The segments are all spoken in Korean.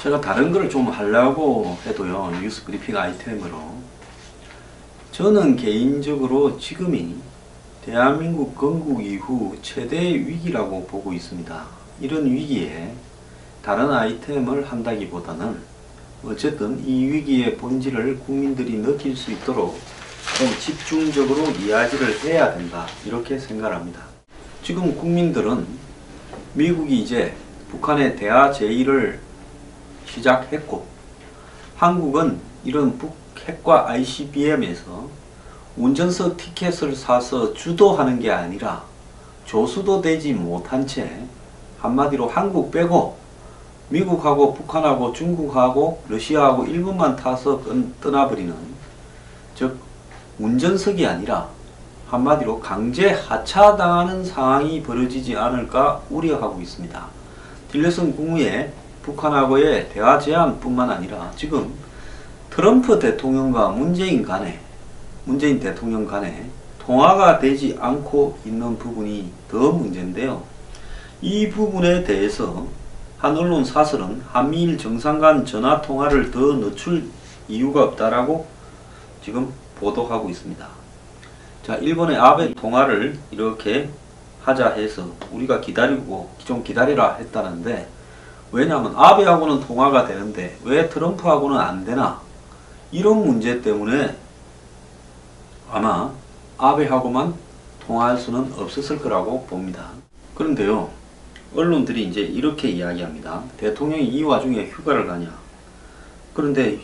제가 다른 거를 좀 하려고 해도요, 뉴스 브리핑 아이템으로 저는 개인적으로 지금이 대한민국 건국 이후 최대 위기라고 보고 있습니다. 이런 위기에 다른 아이템을 한다기보다는 어쨌든 이 위기의 본질을 국민들이 느낄 수 있도록 좀 집중적으로 이야기를 해야 된다, 이렇게 생각합니다. 지금 국민들은 미국이 이제 북한의 대화 제의를 시작했고, 한국은 이런 북핵과 ICBM에서 운전석 티켓을 사서 주도하는 게 아니라 조수도 되지 못한 채 한마디로 한국 빼고 미국하고 북한하고 중국하고 러시아하고 일본만 타서 떠나버리는, 즉 운전석이 아니라 한마디로 강제 하차당하는 상황이 벌어지지 않을까 우려하고 있습니다. 틸러슨 국무의 북한하고의 대화 제안 뿐만 아니라 지금 트럼프 대통령과 문재인 대통령 간에 통화가 되지 않고 있는 부분이 더 문제인데요. 이 부분에 대해서 한 언론 사설은 한미일 정상 간 전화 통화를 더 늦출 이유가 없다라고 지금 보도하고 있습니다. 자, 일본의 아베 통화를 이렇게 하자 해서 우리가 좀 기다리라 했다는데, 왜냐하면 아베하고는 통화가 되는데 왜 트럼프하고는 안 되나, 이런 문제 때문에 아마 아베하고만 통화할 수는 없었을 거라고 봅니다. 그런데요, 언론들이 이제 이렇게 이야기합니다. 대통령이 이 와중에 휴가를 가냐. 그런데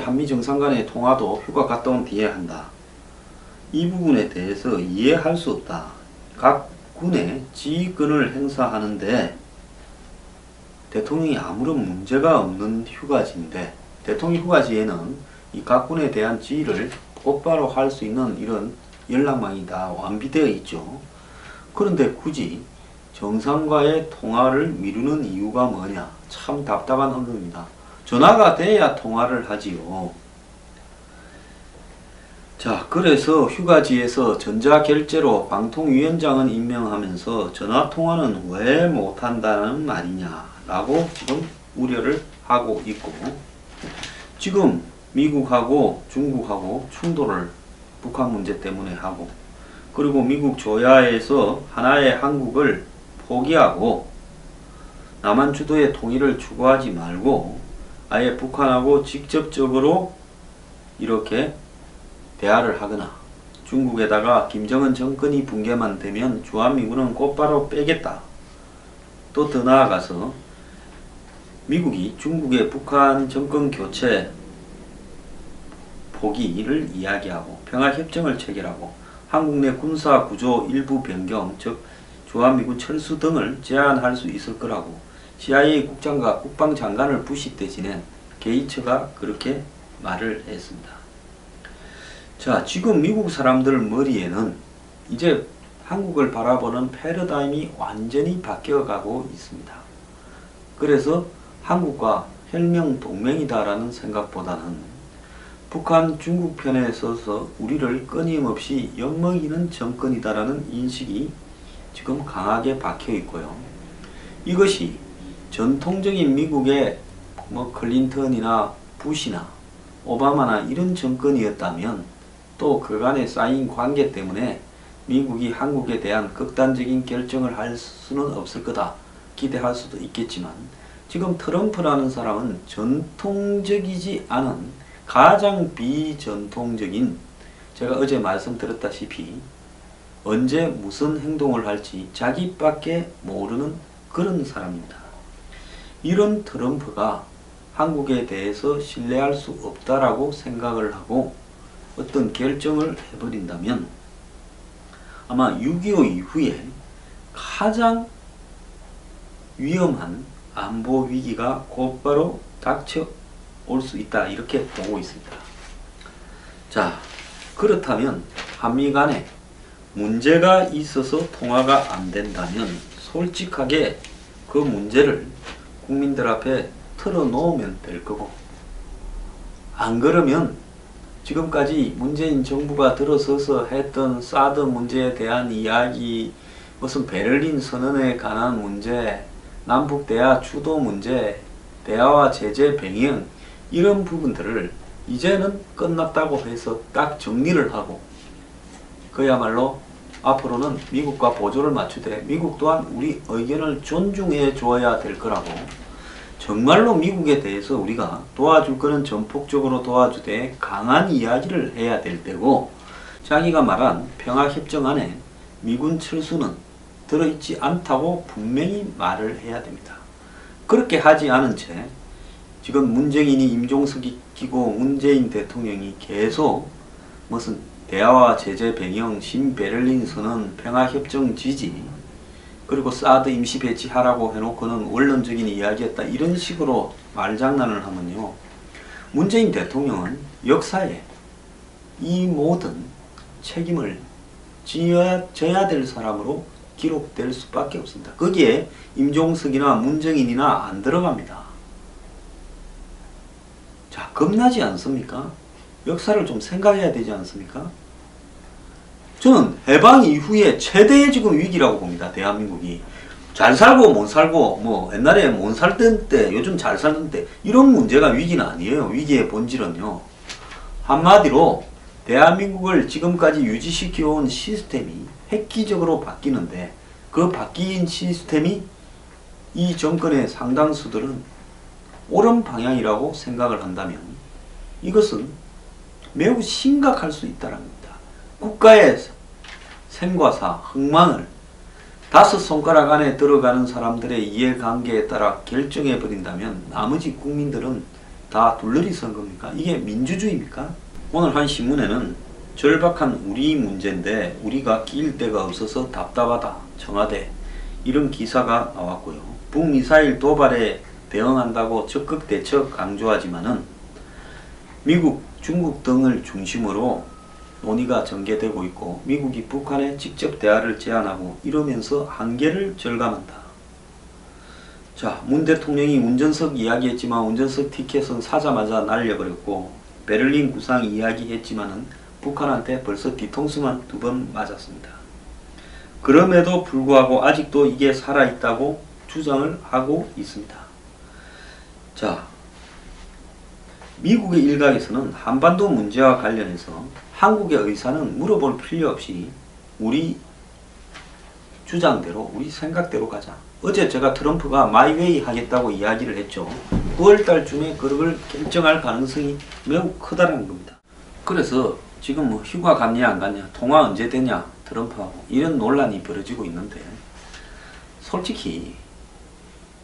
한미 정상 간의 통화도 휴가 갔다 온 뒤에 한다. 이 부분에 대해서 이해할 수 없다. 각 군의 지휘권을 행사하는데 대통령이 아무런 문제가 없는 휴가지인데, 대통령 휴가지에는 이 각 군에 대한 지휘를 곧바로 할 수 있는 이런 연락망이 다 완비되어 있죠. 그런데 굳이 정상과의 통화를 미루는 이유가 뭐냐. 참 답답한 언론입니다. 전화가 돼야 통화를 하지요. 자, 그래서 휴가지에서 전자결제로 방통위원장은 임명하면서 전화통화는 왜 못한다는 말이냐라고 지금 우려를 하고 있고, 지금 미국하고 중국하고 충돌을 북한 문제 때문에 하고, 그리고 미국 조야에서 하나의 한국을 포기하고 남한 주도의 통일을 추구하지 말고 아예 북한하고 직접적으로 이렇게 대화를 하거나, 중국에다가 김정은 정권이 붕괴만 되면 주한미군은 곧바로 빼겠다. 또 더 나아가서 미국이 중국의 북한 정권 교체 포기를 이야기하고 평화협정을 체결하고 한국 내 군사 구조 일부 변경, 즉 주한미군 철수 등을 제안할 수 있을 거라고 CIA 국장과 국방장관을 부시 때 지낸 게이츠가 그렇게 말을 했습니다. 자, 지금 미국 사람들 머리에는 이제 한국을 바라보는 패러다임이 완전히 바뀌어가고 있습니다. 그래서 한국과 혈명 동맹이다라는 생각보다는 북한 중국 편에 서서 우리를 끊임없이 엿먹이는 정권이다라는 인식이 지금 강하게 박혀 있고요. 이것이 전통적인 미국의 클린턴이나 부시나 오바마나 이런 정권이었다면 또 그간에 쌓인 관계 때문에 미국이 한국에 대한 극단적인 결정을 할 수는 없을 거다 기대할 수도 있겠지만, 지금 트럼프라는 사람은 전통적이지 않은 가장 비전통적인, 제가 어제 말씀드렸다시피 언제 무슨 행동을 할지 자기밖에 모르는 그런 사람입니다. 이런 트럼프가 한국에 대해서 신뢰할 수 없다라고 생각을 하고 어떤 결정을 해버린다면 아마 6.25 이후에 가장 위험한 안보 위기가 곧바로 닥쳐올 수 있다, 이렇게 보고 있습니다. 자, 그렇다면 한미 간에 문제가 있어서 통화가 안 된다면 솔직하게 그 문제를 국민들 앞에 털어놓으면 될 거고, 안 그러면 지금까지 문재인 정부가 들어서서 했던 사드 문제에 대한 이야기, 무슨 베를린 선언에 관한 문제, 남북 대화 주도 문제, 대화와 제재 병행 이런 부분들을 이제는 끝났다고 해서 딱 정리를 하고 그야말로 앞으로는 미국과 보조를 맞추되 미국 또한 우리 의견을 존중해 줘야 될 거라고 정말로 미국에 대해서 우리가 도와줄 거는 전폭적으로 도와주되 강한 이야기를 해야 될 때고 자기가 말한 평화협정 안에 미군 철수는 들어있지 않다고 분명히 말을 해야 됩니다. 그렇게 하지 않은 채 지금 문재인이 임종석이 끼고 문재인 대통령이 계속 무슨 대화와 제재 변형, 신베를린 선언, 평화협정 지지 그리고 사드 임시 배치하라고 해놓고는 원론적인 이야기였다 이런 식으로 말장난을 하면요 문재인 대통령은 역사에 이 모든 책임을 져야 될 사람으로 기록될 수밖에 없습니다. 거기에 임종석이나 문정인이나 안 들어갑니다. 자, 겁나지 않습니까? 역사를 좀 생각해야 되지 않습니까? 저는 해방 이후에 최대의 지금 위기라고 봅니다. 대한민국이. 잘 살고 못 살고 뭐 옛날에 못 살던 때 요즘 잘 살던 때 이런 문제가 위기는 아니에요. 위기의 본질은요. 한마디로 대한민국을 지금까지 유지시켜온 시스템이 획기적으로 바뀌는데 그 바뀐 시스템이 이 정권의 상당수들은 옳은 방향이라고 생각을 한다면 이것은 매우 심각할 수 있다는 겁니다. 국가의 생과사, 흥망을 5손가락 안에 들어가는 사람들의 이해관계에 따라 결정해 버린다면 나머지 국민들은 다 둘러리 선 겁니까? 이게 민주주의입니까? 오늘 한 신문에는 절박한 우리 문제인데 우리가 끼일 데가 없어서 답답하다. 청와대. 이런 기사가 나왔고요. 북미사일 도발에 대응한다고 적극 대처 강조하지만은 미국, 중국 등을 중심으로 논의가 전개되고 있고 미국이 북한에 직접 대화를 제안하고 이러면서 한계를 절감한다. 자, 문 대통령이 운전석 이야기했지만 운전석 티켓은 사자마자 날려버렸고 베를린 구상 이야기했지만은 북한한테 벌써 뒤통수만 2번 맞았습니다. 그럼에도 불구하고 아직도 이게 살아있다고 주장을 하고 있습니다. 자, 미국의 일각에서는 한반도 문제와 관련해서 한국의 의사는 물어볼 필요 없이 우리 주장대로 우리 생각대로 가자. 어제 제가 트럼프가 마이웨이 하겠다고 이야기를 했죠. 9월달쯤에 그걸 결정할 가능성이 매우 크다는 겁니다. 그래서 지금 뭐 휴가 갔냐 안 갔냐 통화 언제 되냐 트럼프하고 이런 논란이 벌어지고 있는데 솔직히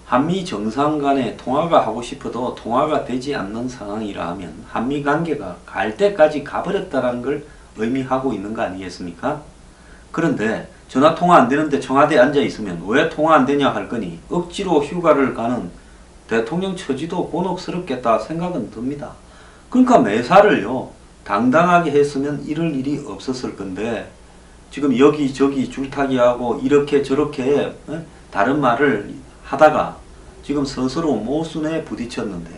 한미 정상 간에 통화가 하고 싶어도 통화가 되지 않는 상황이라 하면 한미 관계가 갈 때까지 가버렸다는 걸 의미하고 있는 거 아니겠습니까? 그런데 전화 통화 안 되는데 청와대에 앉아 있으면 왜 통화 안 되냐 할 거니 억지로 휴가를 가는 대통령 처지도 곤혹스럽겠다 생각은 듭니다. 그러니까 매사를요 당당하게 했으면 이럴 일이 없었을 건데 지금 여기저기 줄타기하고 이렇게 저렇게 다른 말을 하다가 지금 스스로 모순에 부딪혔는데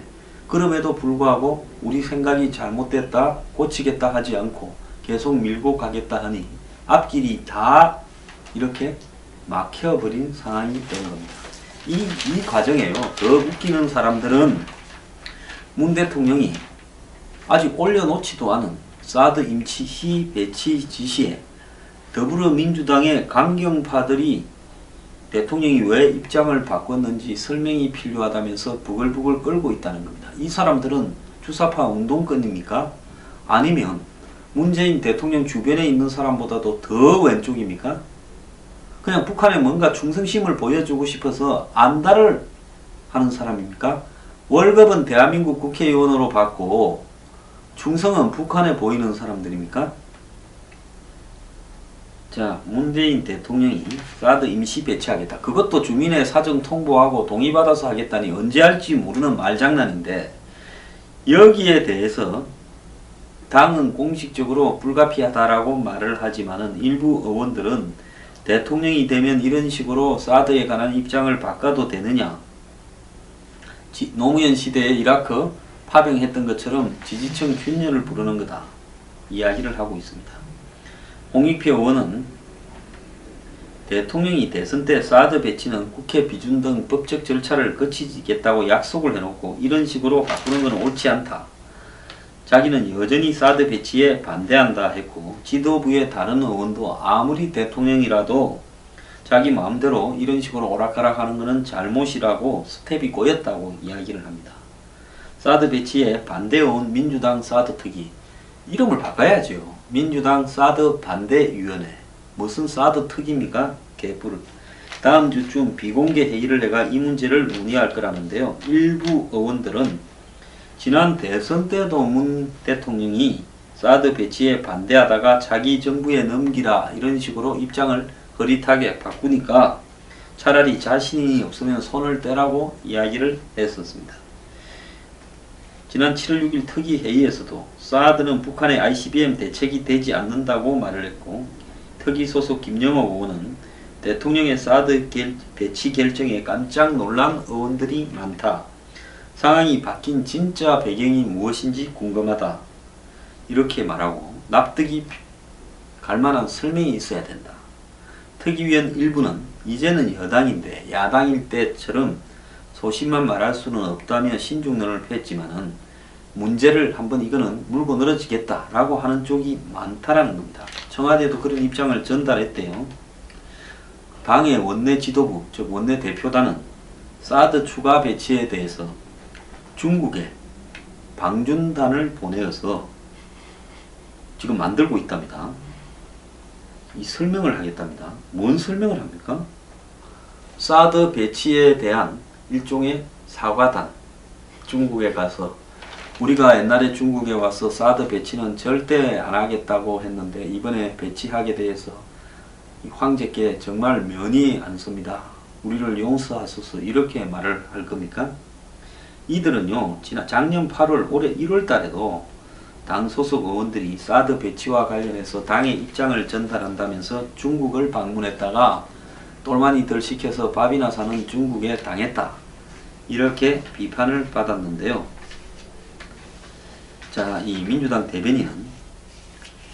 그럼에도 불구하고 우리 생각이 잘못됐다 고치겠다 하지 않고 계속 밀고 가겠다 하니 앞길이 다 이렇게 막혀버린 상황이 된 겁니다. 이 과정에요 더 웃기는 사람들은 문 대통령이 아직 올려놓지도 않은 사드 임시 배치 지시에 더불어민주당의 강경파들이 대통령이 왜 입장을 바꿨는지 설명이 필요하다면서 부글부글 끓고 있다는 겁니다. 이 사람들은 주사파 운동권입니까? 아니면 문재인 대통령 주변에 있는 사람보다도 더 왼쪽입니까? 그냥 북한에 뭔가 충성심을 보여주고 싶어서 안달을 하는 사람입니까? 월급은 대한민국 국회의원으로 받고 충성은 북한에 보이는 사람들입니까? 자, 문재인 대통령이 사드 임시 배치하겠다. 그것도 주민의 사정 통보하고 동의받아서 하겠다니 언제 할지 모르는 말장난인데 여기에 대해서 당은 공식적으로 불가피하다라고 말을 하지만은 일부 의원들은 대통령이 되면 이런 식으로 사드에 관한 입장을 바꿔도 되느냐. 노무현 시대에 이라크 파병했던 것처럼 지지층 균열을 부르는 거다. 이야기를 하고 있습니다. 홍익표 의원은 대통령이 대선 때 사드 배치는 국회 비준 등 법적 절차를 거치겠다고 약속을 해놓고 이런 식으로 바꾸는 것은 옳지 않다. 자기는 여전히 사드 배치에 반대한다 했고, 지도부의 다른 의원도 아무리 대통령이라도 자기 마음대로 이런 식으로 오락가락 하는 것은 잘못이라고 스텝이 꼬였다고 이야기를 합니다. 사드 배치에 반대해온 민주당 사드 특위, 이름을 바꿔야죠. 민주당 사드 반대위원회. 무슨 사드 특위입니까? 개뿔. 다음 주쯤 비공개 회의를 해가 이 문제를 논의할 거라는데요. 일부 의원들은 지난 대선 때도 문 대통령이 사드 배치에 반대하다가 자기 정부에 넘기라 이런 식으로 입장을 흐릿하게 바꾸니까 차라리 자신이 없으면 손을 떼라고 이야기를 했었습니다. 지난 7월 6일 특위 회의에서도 사드는 북한의 ICBM 대책이 되지 않는다고 말을 했고, 특위 소속 김영호 의원은 대통령의 사드 배치 결정에 깜짝 놀란 의원들이 많다. 상황이 바뀐 진짜 배경이 무엇인지 궁금하다. 이렇게 말하고 납득이 갈만한 설명이 있어야 된다. 특위위원 일부는 이제는 여당인데 야당일 때처럼 소신만 말할 수는 없다며 신중론을 폈지만은 문제를 한번 이거는 물고 늘어지겠다라고 하는 쪽이 많다라는 겁니다. 청와대도 그런 입장을 전달했대요. 당의 원내 지도부, 즉 원내 대표단은 사드 추가 배치에 대해서 중국에 방준단을 보내어서 지금 만들고 있답니다. 이 설명을 하겠답니다. 뭔 설명을 합니까? 사드 배치에 대한 일종의 사과단, 중국에 가서 우리가 옛날에 중국에 와서 사드 배치는 절대 안 하겠다고 했는데 이번에 배치하게 돼서 황제께 정말 면이 안 섭니다. 우리를 용서하소서 이렇게 말을 할 겁니까? 이들은요, 작년 8월 올해 1월 달에도 당 소속 의원들이 사드 배치와 관련해서 당의 입장을 전달한다면서 중국을 방문했다가 똘마니들 시켜서 밥이나 사는 중국에 당했다. 이렇게 비판을 받았는데요. 자, 이 민주당 대변인은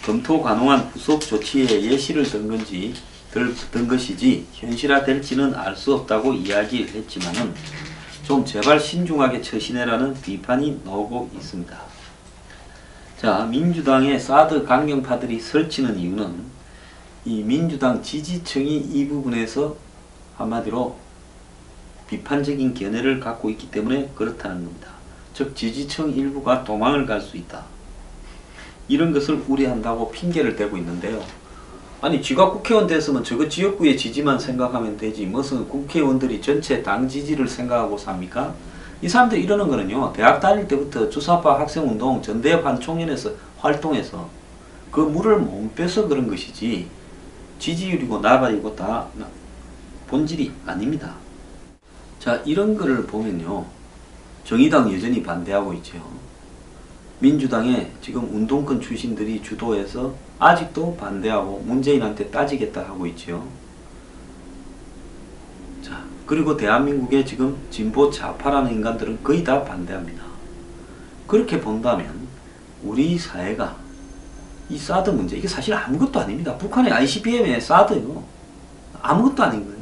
검토 가능한 후속 조치에 예시를 든 것이지 현실화될지는 알 수 없다고 이야기를 했지만은 좀 제발 신중하게 처신해라는 비판이 나오고 있습니다. 자, 민주당의 사드 강경파들이 설치는 이유는 이 민주당 지지층이 이 부분에서 한마디로 비판적인 견해를 갖고 있기 때문에 그렇다는 겁니다. 즉 지지층 일부가 도망을 갈 수 있다. 이런 것을 우려한다고 핑계를 대고 있는데요. 아니 지가 국회의원 됐으면 저거 지역구의 지지만 생각하면 되지 무슨 국회의원들이 전체 당 지지를 생각하고 삽니까? 이 사람들이 이러는 거는요. 대학 다닐 때부터 주사파 학생운동 전대협 총연에서 활동해서 그 물을 못 빼서 그런 것이지 지지율이고 나발이고 다 본질이 아닙니다. 자, 이런 거를 보면요. 정의당 여전히 반대하고 있죠. 민주당의 지금 운동권 출신들이 주도해서 아직도 반대하고 문재인한테 따지겠다 하고 있죠. 자, 그리고 대한민국의 지금 진보 좌파라는 인간들은 거의 다 반대합니다. 그렇게 본다면 우리 사회가 이 사드 문제, 이게 사실 아무것도 아닙니다. 북한의 ICBM에 사드요. 아무것도 아닌 거예요.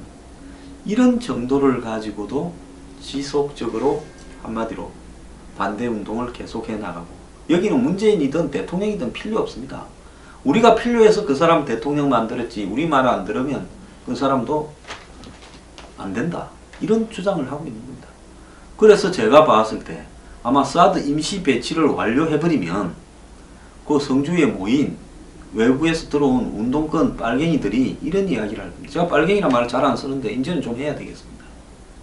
이런 정도를 가지고도 지속적으로 한마디로 반대 운동을 계속해 나가고 여기는 문재인이든 대통령이든 필요 없습니다. 우리가 필요해서 그 사람 대통령 만들었지 우리 말 안 들으면 그 사람도 안 된다. 이런 주장을 하고 있는 겁니다. 그래서 제가 봤을 때 아마 사드 임시 배치를 완료해버리면 그 성주에 모인 외국에서 들어온 운동권 빨갱이들이 이런 이야기를 할 겁니다. 제가 빨갱이란 말을 잘 안 쓰는데 이제는 좀 해야 되겠습니다.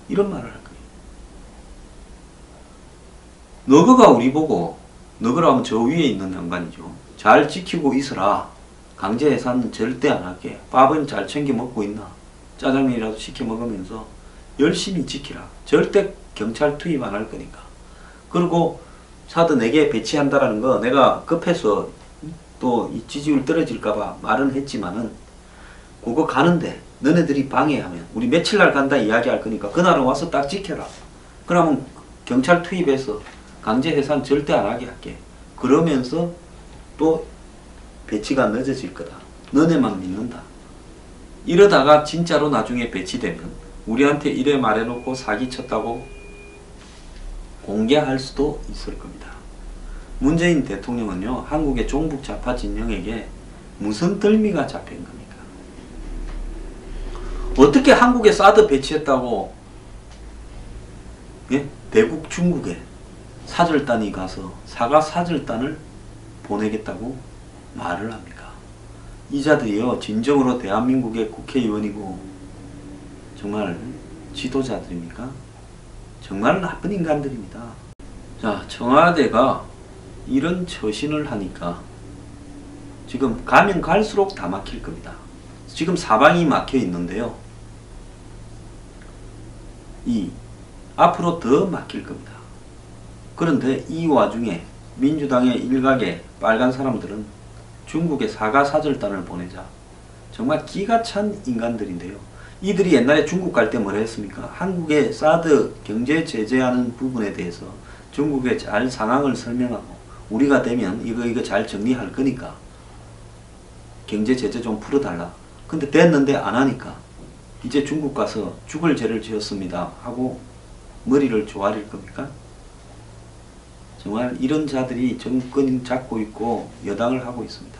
이런 말을 할 거예요. 너그가 우리 보고 너그라 하면 저 위에 있는 양반이죠. 잘 지키고 있어라. 강제 해산은 절대 안 할게. 밥은 잘 챙겨 먹고 있나. 짜장면이라도 시켜 먹으면서 열심히 지키라. 절대 경찰 투입 안 할 거니까. 그리고 사드 4개 배치한다라는 거 내가 급해서 또 이 지지율 떨어질까봐 말은 했지만은 그거 가는데 너네들이 방해하면 우리 며칠날 간다 이야기할 거니까 그날은 와서 딱 지켜라. 그러면 경찰 투입해서 강제 해산 절대 안 하게 할게. 그러면서 또 배치가 늦어질 거다. 너네만 믿는다. 이러다가 진짜로 나중에 배치되면 우리한테 이래 말해놓고 사기쳤다고 공개할 수도 있을 겁니다. 문재인 대통령은요, 한국의 종북 좌파 진영에게 무슨 덜미가 잡힌 겁니까? 어떻게 한국에 사드 배치했다고 대국 중국에 사절단이 가서 사과 사절단을 보내겠다고 말을 합니까? 이 자들이요, 진정으로 대한민국의 국회의원이고 정말 지도자들입니까? 정말 나쁜 인간들입니다. 자, 청와대가 이런 처신을 하니까 지금 가면 갈수록 다 막힐 겁니다. 지금 사방이 막혀 있는데요, 앞으로 더 막힐 겁니다. 그런데 이 와중에 민주당의 일각의 빨간 사람들은 중국에 사과 사절단을 보내자. 정말 기가 찬 인간들인데요. 이들이 옛날에 중국 갈 때 뭐라 했습니까? 한국의 사드 경제 제재하는 부분에 대해서 중국에 잘 상황을 설명하고 우리가 되면 이거 잘 정리할 거니까 경제 제재 좀 풀어달라. 근데 됐는데 안 하니까 이제 중국 가서 죽을 죄를 지었습니다 하고 머리를 조아릴 겁니까? 정말 이런 자들이 정권 잡고 있고 여당을 하고 있습니다.